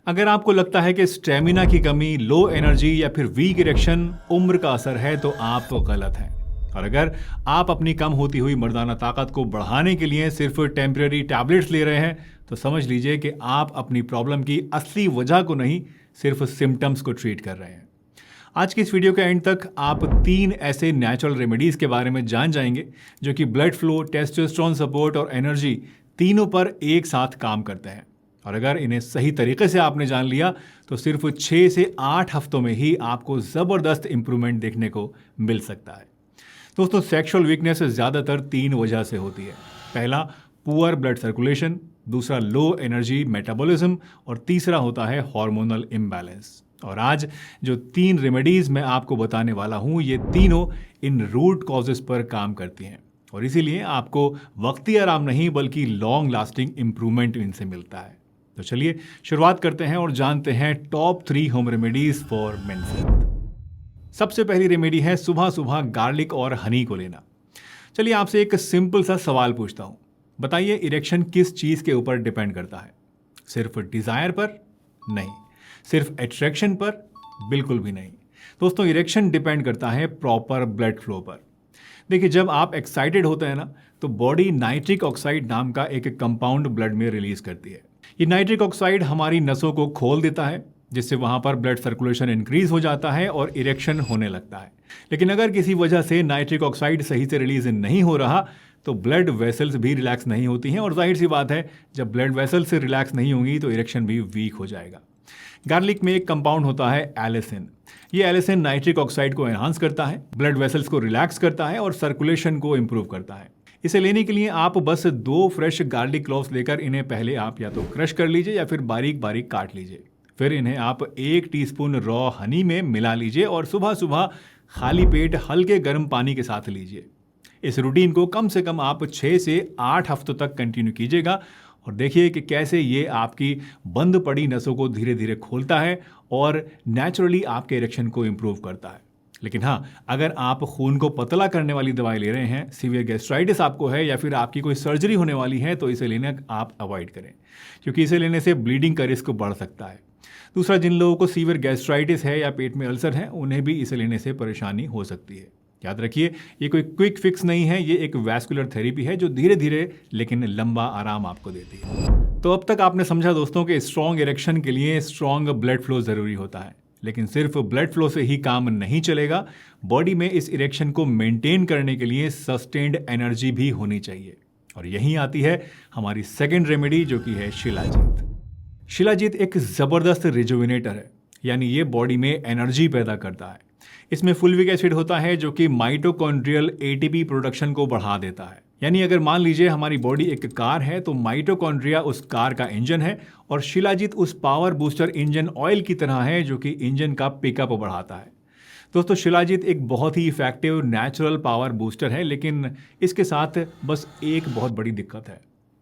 अगर आपको लगता है कि स्टेमिना की कमी, लो एनर्जी या फिर वीक इरेक्शन उम्र का असर है तो आप गलत हैं। और अगर आप अपनी कम होती हुई मर्दाना ताकत को बढ़ाने के लिए सिर्फ टेम्परेरी टैबलेट्स ले रहे हैं तो समझ लीजिए कि आप अपनी प्रॉब्लम की असली वजह को नहीं, सिर्फ सिम्टम्स को ट्रीट कर रहे हैं। आज की इस वीडियो के एंड तक आप 3 ऐसे नेचुरल रेमेडीज के बारे में जान जाएंगे जो कि ब्लड फ्लो, टेस्टोस्टेरोन सपोर्ट और एनर्जी तीनों पर एक साथ काम करते हैं। और अगर इन्हें सही तरीके से आपने जान लिया तो सिर्फ 6 से 8 हफ्तों में ही आपको ज़बरदस्त इंप्रूवमेंट देखने को मिल सकता है। दोस्तों, सेक्सुअल वीकनेस ज़्यादातर 3 वजह से होती है। पहला, पुअर ब्लड सर्कुलेशन, दूसरा लो एनर्जी मेटाबॉलिज्म और तीसरा होता है हार्मोनल इम्बैलेंस। और आज जो 3 रेमेडीज मैं आपको बताने वाला हूं, ये तीनों इन रूट कॉजेस पर काम करती हैं और इसीलिए आपको वक्ती आराम नहीं बल्कि लॉन्ग लास्टिंग इंप्रूवमेंट इनसे मिलता है। तो चलिए शुरुआत करते हैं और जानते हैं top 3 home remedies for men's health. सबसे पहली रेमेडी है सुबह सुबह गार्लिक और हनी को लेना। चलिए आपसे एक सिंपल सा सवाल पूछता हूं, बताइए इरेक्शन किस चीज के ऊपर डिपेंड करता है? सिर्फ डिजायर पर? नहीं। सिर्फ अट्रैक्शन पर? बिल्कुल भी नहीं। दोस्तों, इरेक्शन डिपेंड करता है प्रॉपर ब्लड फ्लो पर। देखिए, जब आप एक्साइटेड होते हैं ना तो बॉडी नाइट्रिक ऑक्साइड नाम का एक कंपाउंड ब्लड में रिलीज करती है। ये नाइट्रिक ऑक्साइड हमारी नसों को खोल देता है जिससे वहां पर ब्लड सर्कुलेशन इंक्रीज हो जाता है और इरेक्शन होने लगता है। लेकिन अगर किसी वजह से नाइट्रिक ऑक्साइड सही से रिलीज नहीं हो रहा तो ब्लड वेसल्स भी रिलैक्स नहीं होती हैं और जाहिर सी बात है, जब ब्लड वेसल्स से रिलैक्स नहीं होंगी तो इरेक्शन भी वीक हो जाएगा। गार्लिक में एक कंपाउंड होता है एलिसिन। ये एलिसिन नाइट्रिक ऑक्साइड को एनहांस करता है, ब्लड वेसल्स को रिलैक्स करता है और सर्कुलेशन को इंप्रूव करता है। इसे लेने के लिए आप बस 2 फ्रेश गार्लिक क्लोव्स लेकर इन्हें पहले आप या तो क्रश कर लीजिए या फिर बारीक बारीक काट लीजिए। फिर इन्हें आप 1 टीस्पून रॉ हनी में मिला लीजिए और सुबह सुबह खाली पेट हल्के गर्म पानी के साथ लीजिए। इस रूटीन को कम से कम आप 6 से 8 हफ्तों तक कंटिन्यू कीजिएगा और देखिए कि कैसे ये आपकी बंद पड़ी नसों को धीरे धीरे खोलता है और नेचुरली आपके इरेक्शन को इंप्रूव करता है। लेकिन हाँ, अगर आप खून को पतला करने वाली दवाई ले रहे हैं, सीवियर गैस्ट्राइटिस आपको है या फिर आपकी कोई सर्जरी होने वाली है तो इसे लेना आप अवॉइड करें, क्योंकि इसे लेने से ब्लीडिंग का रिस्क बढ़ सकता है। दूसरा, जिन लोगों को सीवियर गैस्ट्राइटिस है या पेट में अल्सर है, उन्हें भी इसे लेने से परेशानी हो सकती है। याद रखिए, ये कोई क्विक फिक्स नहीं है, ये एक वैस्कुलर थेरेपी है जो धीरे धीरे लेकिन लंबा आराम आपको देती है। तो अब तक आपने समझा दोस्तों कि स्ट्रॉन्ग इरेक्शन के लिए स्ट्रॉन्ग ब्लड फ्लो जरूरी होता है, लेकिन सिर्फ ब्लड फ्लो से ही काम नहीं चलेगा। बॉडी में इस इरेक्शन को मेंटेन करने के लिए सस्टेन्ड एनर्जी भी होनी चाहिए और यहीं आती है हमारी सेकेंड रेमेडी जो कि है शिलाजीत। शिलाजीत एक जबरदस्त रिजुविनेटर है, यानी ये बॉडी में एनर्जी पैदा करता है। इसमें फुल्विक एसिड होता है जो कि माइटोकॉन्ड्रियल एटीपी प्रोडक्शन को बढ़ा देता है। यानी अगर मान लीजिए हमारी बॉडी एक कार है तो माइटोकॉन्ड्रिया उस कार का इंजन है और शिलाजीत उस पावर बूस्टर इंजन ऑयल की तरह है जो कि इंजन का पिकअप बढ़ाता है। दोस्तों, शिलाजीत एक बहुत ही इफेक्टिव नेचुरल पावर बूस्टर है, लेकिन इसके साथ बस एक बहुत बड़ी दिक्कत है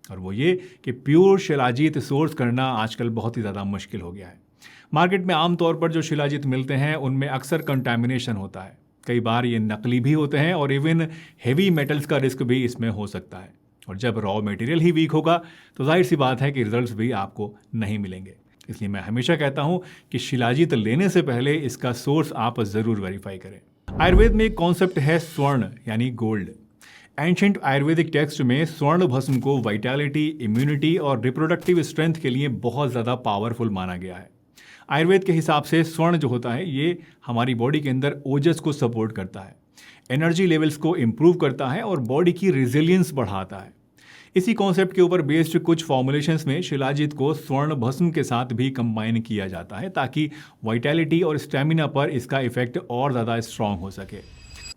और वो ये कि प्योर शिलाजीत सोर्स करना आजकल बहुत ही ज़्यादा मुश्किल हो गया है। मार्केट में आमतौर पर जो शिलाजीत मिलते हैं उनमें अक्सर कंटामिनेशन होता है, कई बार ये नकली भी होते हैं और इवन हेवी मेटल्स का रिस्क भी इसमें हो सकता है। और जब रॉ मटेरियल ही वीक होगा तो जाहिर सी बात है कि रिजल्ट्स भी आपको नहीं मिलेंगे। इसलिए मैं हमेशा कहता हूं कि शिलाजीत लेने से पहले इसका सोर्स आप ज़रूर वेरीफाई करें। आयुर्वेद में एक कॉन्सेप्ट है स्वर्ण यानी गोल्ड। एंशिएंट आयुर्वेदिक टेक्स्ट में स्वर्ण भस्म को वाइटैलिटी, इम्यूनिटी और रिप्रोडक्टिव स्ट्रेंथ के लिए बहुत ज़्यादा पावरफुल माना गया है। आयुर्वेद के हिसाब से स्वर्ण जो होता है ये हमारी बॉडी के अंदर ओजस को सपोर्ट करता है, एनर्जी लेवल्स को इम्प्रूव करता है और बॉडी की रेजिलियंस बढ़ाता है। इसी कॉन्सेप्ट के ऊपर बेस्ड कुछ फॉर्मुलेशंस में शिलाजीत को स्वर्ण भस्म के साथ भी कंबाइन किया जाता है ताकि वाइटैलिटी और स्टेमिना पर इसका इफेक्ट और ज़्यादा स्ट्रांग हो सके।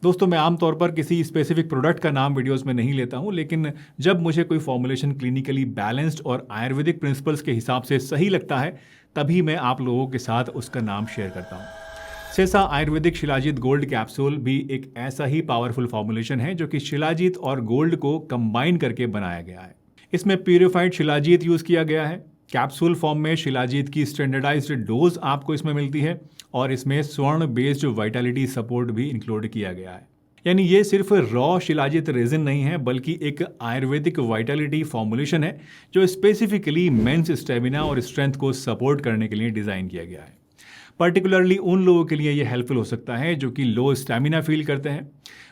दोस्तों, मैं आमतौर पर किसी स्पेसिफिक प्रोडक्ट का नाम वीडियोस में नहीं लेता हूं, लेकिन जब मुझे कोई फॉर्मुलेशन क्लिनिकली बैलेंस्ड और आयुर्वेदिक प्रिंसिपल्स के हिसाब से सही लगता है तभी मैं आप लोगों के साथ उसका नाम शेयर करता हूं। सेसा आयुर्वेदिक शिलाजीत गोल्ड कैप्सूल भी एक ऐसा ही पावरफुल फॉर्मुलेशन है जो कि शिलाजीत और गोल्ड को कंबाइन करके बनाया गया है। इसमें प्यूरिफाइड शिलाजीत यूज़ किया गया है। कैप्सूल फॉर्म में शिलाजीत की स्टैंडर्डाइज्ड डोज आपको इसमें मिलती है और इसमें स्वर्ण बेस्ड वाइटैलिटी सपोर्ट भी इंक्लूड किया गया है। यानी ये सिर्फ रॉ शिलाजित रेजिन नहीं है, बल्कि एक आयुर्वेदिक वाइटलिटी फॉर्मुलेशन है जो स्पेसिफिकली मेंस स्टेमिना और स्ट्रेंथ को सपोर्ट करने के लिए डिज़ाइन किया गया है। पर्टिकुलरली उन लोगों के लिए ये हेल्पफुल हो सकता है जो कि लो स्टेमिना फील करते हैं,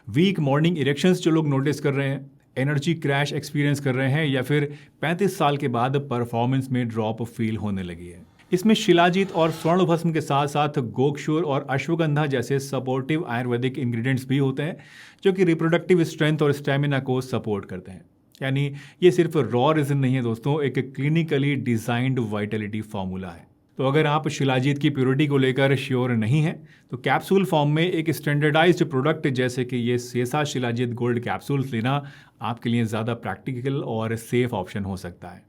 वीक मॉर्निंग इरेक्शंस जो लोग नोटिस कर रहे हैं, एनर्जी क्रैश एक्सपीरियंस कर रहे हैं, या फिर 35 साल के बाद परफॉर्मेंस में ड्रॉप फील होने लगी है। इसमें शिलाजीत और स्वर्ण भस्म के साथ साथ गोक्षूर और अश्वगंधा जैसे सपोर्टिव आयुर्वेदिक इंग्रेडिएंट्स भी होते हैं जो कि रिप्रोडक्टिव स्ट्रेंथ और स्टेमिना को सपोर्ट करते हैं। यानी ये सिर्फ रॉ रेजिन नहीं है दोस्तों, एक क्लिनिकली डिजाइंड वाइटलिटी फॉर्मूला है। तो अगर आप शिलाजीत की प्योरिटी को लेकर श्योर नहीं है तो कैप्सूल फॉर्म में एक स्टैंडर्डाइज्ड प्रोडक्ट जैसे कि ये सेसा शिलाजीत गोल्ड कैप्सूल्स लेना आपके लिए ज़्यादा प्रैक्टिकल और सेफ ऑप्शन हो सकता है।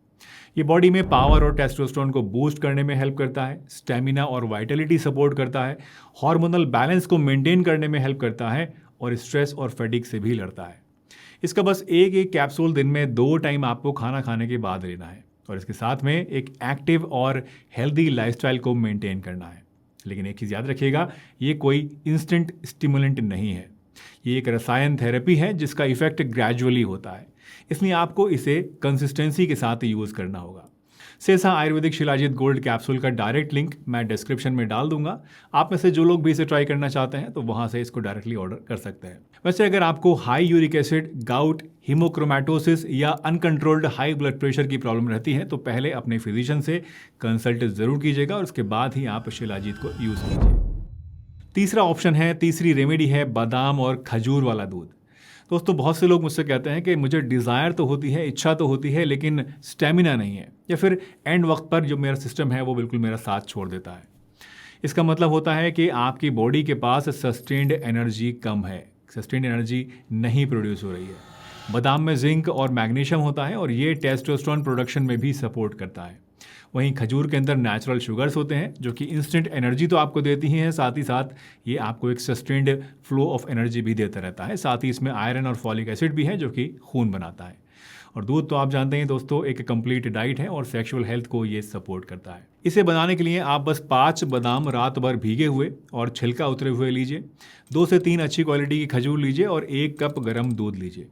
ये बॉडी में पावर और टेस्टोस्टेरोन को बूस्ट करने में हेल्प करता है, स्टेमिना और वाइटलिटी सपोर्ट करता है, हार्मोनल बैलेंस को मेंटेन करने में हेल्प करता है और स्ट्रेस और फैटिग से भी लड़ता है। इसका बस एक कैप्सूल दिन में 2 टाइम आपको खाना खाने के बाद लेना है और इसके साथ में एक एक्टिव और हेल्दी लाइफस्टाइल को मेंटेन करना है। लेकिन एक चीज़ याद रखिएगा, ये कोई इंस्टेंट स्टिमुलेंट नहीं है, ये एक रसायन थेरेपी है जिसका इफेक्ट ग्रेजुअली होता है, इसलिए आपको इसे कंसिस्टेंसी के साथ यूज़ करना होगा। सेसा आयुर्वेदिक शिलाजीत गोल्ड कैप्सूल का डायरेक्ट लिंक मैं डिस्क्रिप्शन में डाल दूंगा। आप में से जो लोग भी इसे ट्राई करना चाहते हैं तो वहां से इसको डायरेक्टली ऑर्डर कर सकते हैं। वैसे अगर आपको हाई यूरिक एसिड, गाउट, हीमोक्रोमैटोसिस या अनकंट्रोल्ड हाई ब्लड प्रेशर की प्रॉब्लम रहती है तो पहले अपने फिजिशियन से कंसल्ट जरूर कीजिएगा और उसके बाद ही आप शिलाजीत को यूज़ कीजिए। तीसरा ऑप्शन है, तीसरी रेमेडी है बादाम और खजूर वाला दूध। दोस्तों बहुत से लोग मुझसे कहते हैं कि मुझे डिज़ायर तो होती है, इच्छा तो होती है, लेकिन स्टेमिना नहीं है, या फिर एंड वक्त पर जो मेरा सिस्टम है वो बिल्कुल मेरा साथ छोड़ देता है। इसका मतलब होता है कि आपकी बॉडी के पास सस्टेन्ड एनर्जी कम है, सस्टेन्ड एनर्जी नहीं प्रोड्यूस हो रही है। बादाम में जिंक और मैग्नीशियम होता है और ये टेस्टोस्टेरोन प्रोडक्शन में भी सपोर्ट करता है। वहीं खजूर के अंदर नेचुरल शुगर्स होते हैं जो कि इंस्टेंट एनर्जी तो आपको देती ही हैं, साथ ही साथ ये आपको एक सस्टेन्ड फ्लो ऑफ एनर्जी भी देता रहता है। साथ ही इसमें आयरन और फॉलिक एसिड भी है जो कि खून बनाता है। और दूध तो आप जानते हैं दोस्तों, एक कंप्लीट डाइट है और सेक्सुअल हेल्थ को ये सपोर्ट करता है। इसे बनाने के लिए आप बस 5 बादाम रात भर भीगे हुए और छिलका उतरे हुए लीजिए, 2 से 3 अच्छी क्वालिटी की खजूर लीजिए और 1 कप गर्म दूध लीजिए।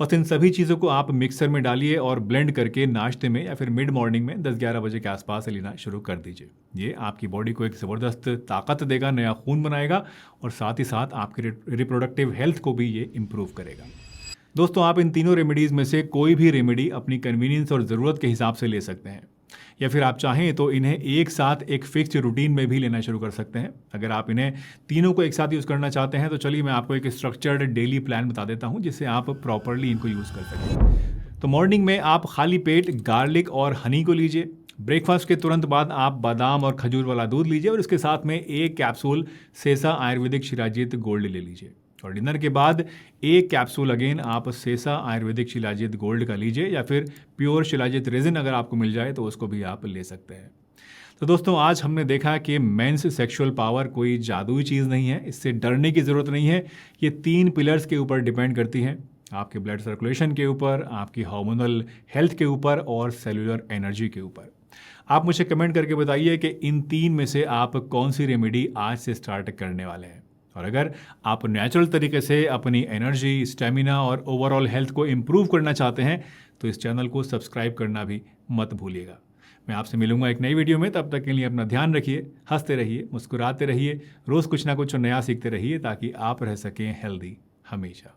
बस इन सभी चीज़ों को आप मिक्सर में डालिए और ब्लेंड करके नाश्ते में या फिर मिड मॉर्निंग में 10-11 बजे के आसपास से लेना शुरू कर दीजिए। ये आपकी बॉडी को एक ज़बरदस्त ताकत देगा, नया खून बनाएगा और साथ ही साथ आपके रिप्रोडक्टिव हेल्थ को भी ये इम्प्रूव करेगा। दोस्तों आप इन तीनों रेमेडीज़ में से कोई भी रेमेडी अपनी कन्वीनियंस और ज़रूरत के हिसाब से ले सकते हैं, या फिर आप चाहें तो इन्हें एक साथ एक फिक्स्ड रूटीन में भी लेना शुरू कर सकते हैं। अगर आप इन्हें तीनों को एक साथ यूज़ करना चाहते हैं तो चलिए मैं आपको एक स्ट्रक्चर्ड डेली प्लान बता देता हूं जिससे आप प्रॉपरली इनको यूज़ कर सकें। तो मॉर्निंग में आप खाली पेट गार्लिक और हनी को लीजिए। ब्रेकफास्ट के तुरंत बाद आप बादाम और खजूर वाला दूध लीजिए और इसके साथ में 1 कैप्सूल सेसा आयुर्वेदिक शिलाजीत गोल्ड ले लीजिए। और डिनर के बाद 1 कैप्सूल अगेन आप सेसा आयुर्वेदिक शिलाजीत गोल्ड का लीजिए, या फिर प्योर शिलाजीत रेजिन अगर आपको मिल जाए तो उसको भी आप ले सकते हैं। तो दोस्तों आज हमने देखा कि मेंस सेक्सुअल पावर कोई जादुई चीज़ नहीं है, इससे डरने की ज़रूरत नहीं है। ये 3 पिलर्स के ऊपर डिपेंड करती है, आपके ब्लड सर्कुलेशन के ऊपर, आपकी हार्मोनल हेल्थ के ऊपर और सेलुलर एनर्जी के ऊपर। आप मुझे कमेंट करके बताइए कि इन 3 में से आप कौन सी रेमेडी आज से स्टार्ट करने वाले हैं। और अगर आप नेचुरल तरीके से अपनी एनर्जी, स्टेमिना और ओवरऑल हेल्थ को इम्प्रूव करना चाहते हैं तो इस चैनल को सब्सक्राइब करना भी मत भूलिएगा। मैं आपसे मिलूंगा एक नई वीडियो में, तब तक के लिए अपना ध्यान रखिए, हंसते रहिए, मुस्कुराते रहिए, रोज़ कुछ ना कुछ नया सीखते रहिए ताकि आप रह सकें हेल्दी हमेशा।